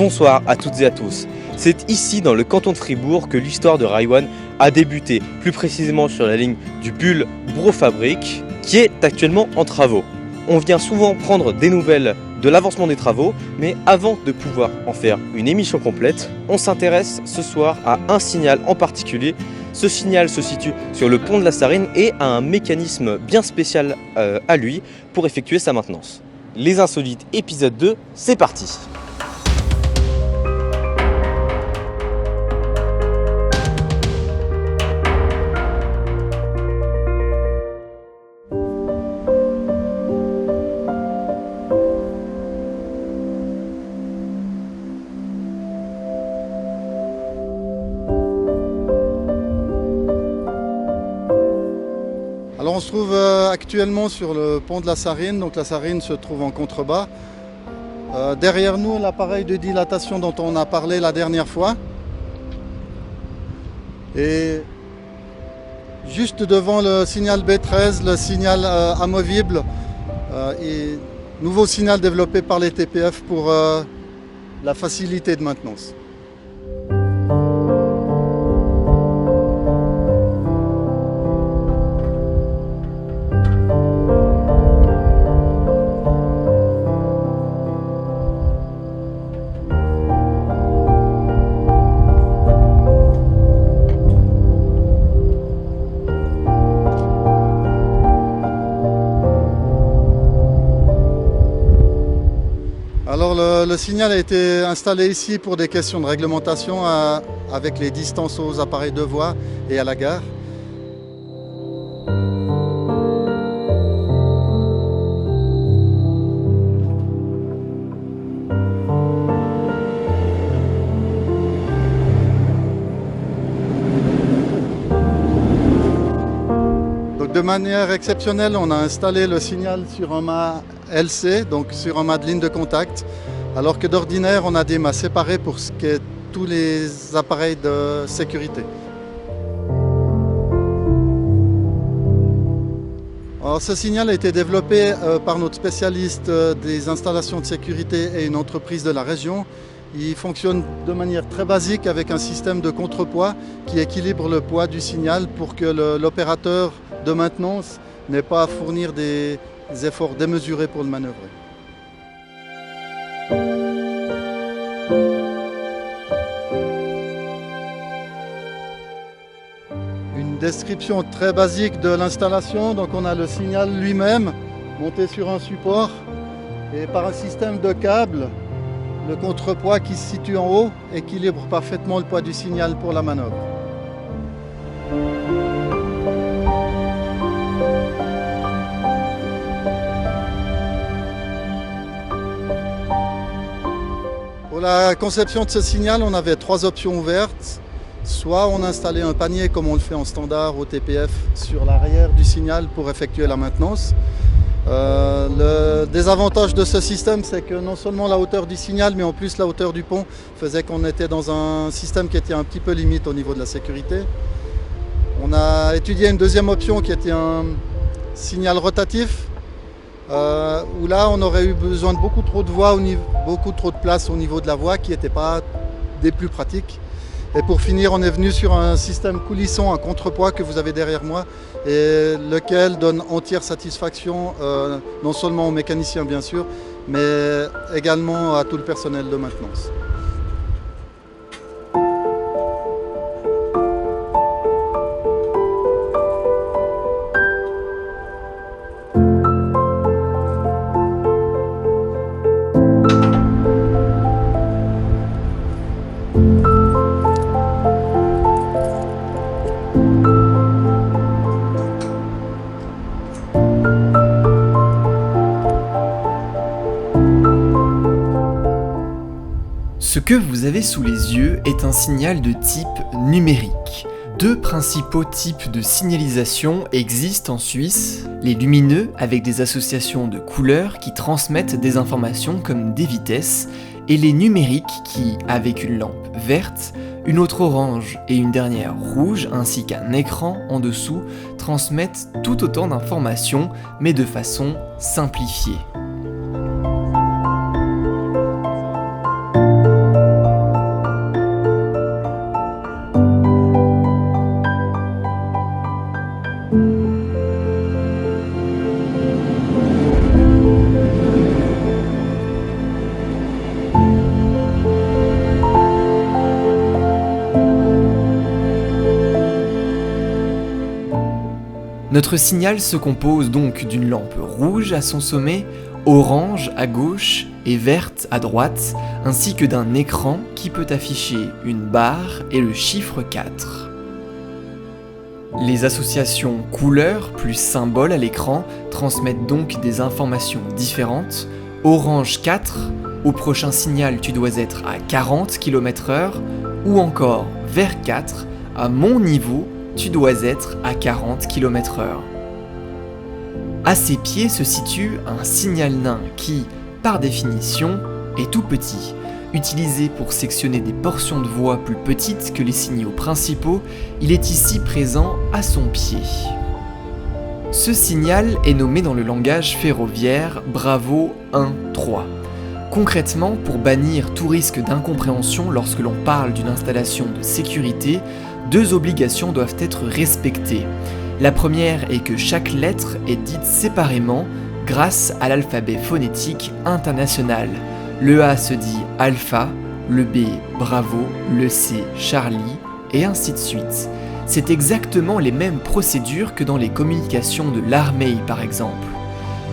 Bonsoir à toutes et à tous. C'est ici dans le canton de Fribourg que l'histoire de Raiwan a débuté, plus précisément sur la ligne du Bulle Bro-Fabrique, qui est actuellement en travaux. On vient souvent prendre des nouvelles de l'avancement des travaux, mais avant de pouvoir en faire une émission complète, on s'intéresse ce soir à un signal en particulier. Ce signal se situe sur le pont de la Sarine et a un mécanisme bien spécial à lui pour effectuer sa maintenance. Les Insolites épisode 2, c'est parti! Alors on se trouve actuellement sur le pont de la Sarine, donc la Sarine se trouve en contrebas. Derrière nous, l'appareil de dilatation dont on a parlé la dernière fois. Et juste devant le signal B13, le signal amovible, et nouveau signal développé par les TPF pour la facilité de maintenance. Alors le signal a été installé ici pour des questions de réglementation avec les distances aux appareils de voie et à la gare. Donc de manière exceptionnelle, on a installé le signal sur un mât LC, donc sur un mât de ligne de contact, alors que d'ordinaire on a des mâts séparés pour ce qui est tous les appareils de sécurité. Alors, ce signal a été développé par notre spécialiste des installations de sécurité et une entreprise de la région. Il fonctionne de manière très basique avec un système de contrepoids qui équilibre le poids du signal pour que l'opérateur de maintenance n'ait pas à fournir des efforts démesurés pour le manœuvrer. Une description très basique de l'installation. Donc on a le signal lui-même monté sur un support et par un système de câbles, le contrepoids qui se situe en haut équilibre parfaitement le poids du signal pour la manœuvre. Pour la conception de ce signal, on avait trois options ouvertes. Soit on installait un panier comme on le fait en standard au TPF sur l'arrière du signal pour effectuer la maintenance. Le désavantage de ce système, c'est que non seulement la hauteur du signal, mais en plus la hauteur du pont faisait qu'on était dans un système qui était un petit peu limite au niveau de la sécurité. On a étudié une deuxième option qui était un signal rotatif, où là on aurait eu besoin de beaucoup trop de place au niveau de la voie qui n'était pas des plus pratiques. Et pour finir, on est venu sur un système coulisson, un contrepoids que vous avez derrière moi, et lequel donne entière satisfaction, non seulement aux mécaniciens bien sûr, mais également à tout le personnel de maintenance. Ce que vous avez sous les yeux est un signal de type numérique. Deux principaux types de signalisation existent en Suisse, les lumineux avec des associations de couleurs qui transmettent des informations comme des vitesses, et les numériques qui, avec une lampe verte, une autre orange et une dernière rouge ainsi qu'un écran en dessous transmettent tout autant d'informations mais de façon simplifiée. Notre signal se compose donc d'une lampe rouge à son sommet, orange à gauche et verte à droite, ainsi que d'un écran qui peut afficher une barre et le chiffre 4. Les associations couleurs plus symboles à l'écran transmettent donc des informations différentes. Orange 4, au prochain signal tu dois être à 40 km/h, ou encore vert 4, à mon niveau tu dois être à 40 km/h. À ses pieds se situe un signal nain qui, par définition, est tout petit. Utilisé pour sectionner des portions de voie plus petites que les signaux principaux, il est ici présent à son pied. Ce signal est nommé dans le langage ferroviaire Bravo 1-3. Concrètement, pour bannir tout risque d'incompréhension lorsque l'on parle d'une installation de sécurité, 2 obligations doivent être respectées. La première est que chaque lettre est dite séparément grâce à l'alphabet phonétique international. Le A se dit Alpha, le B Bravo, le C Charlie, et ainsi de suite. C'est exactement les mêmes procédures que dans les communications de l'armée par exemple.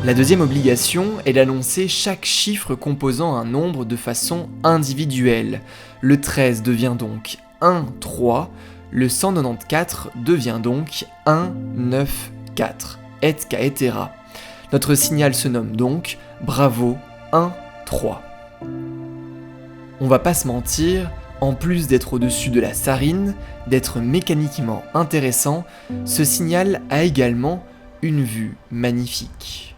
La deuxième obligation est d'annoncer chaque chiffre composant un nombre de façon individuelle. Le 13 devient donc 1-3, le 194 devient donc 1-9-4, etc. Notre signal se nomme donc Bravo 1-3. On va pas se mentir, en plus d'être au-dessus de la sarine, d'être mécaniquement intéressant, ce signal a également une vue magnifique.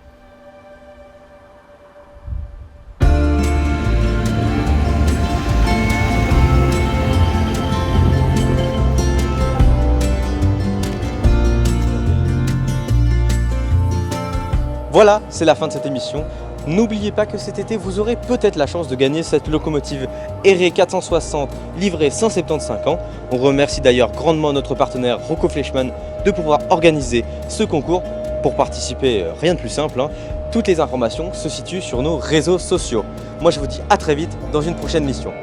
Voilà, c'est la fin de cette émission. N'oubliez pas que cet été, vous aurez peut-être la chance de gagner cette locomotive RE 460 livrée 175 ans. On remercie d'ailleurs grandement notre partenaire Rocco Fleischmann de pouvoir organiser ce concours. Pour participer, rien de plus simple, hein. Toutes les informations se situent sur nos réseaux sociaux. Moi je vous dis à très vite dans une prochaine mission.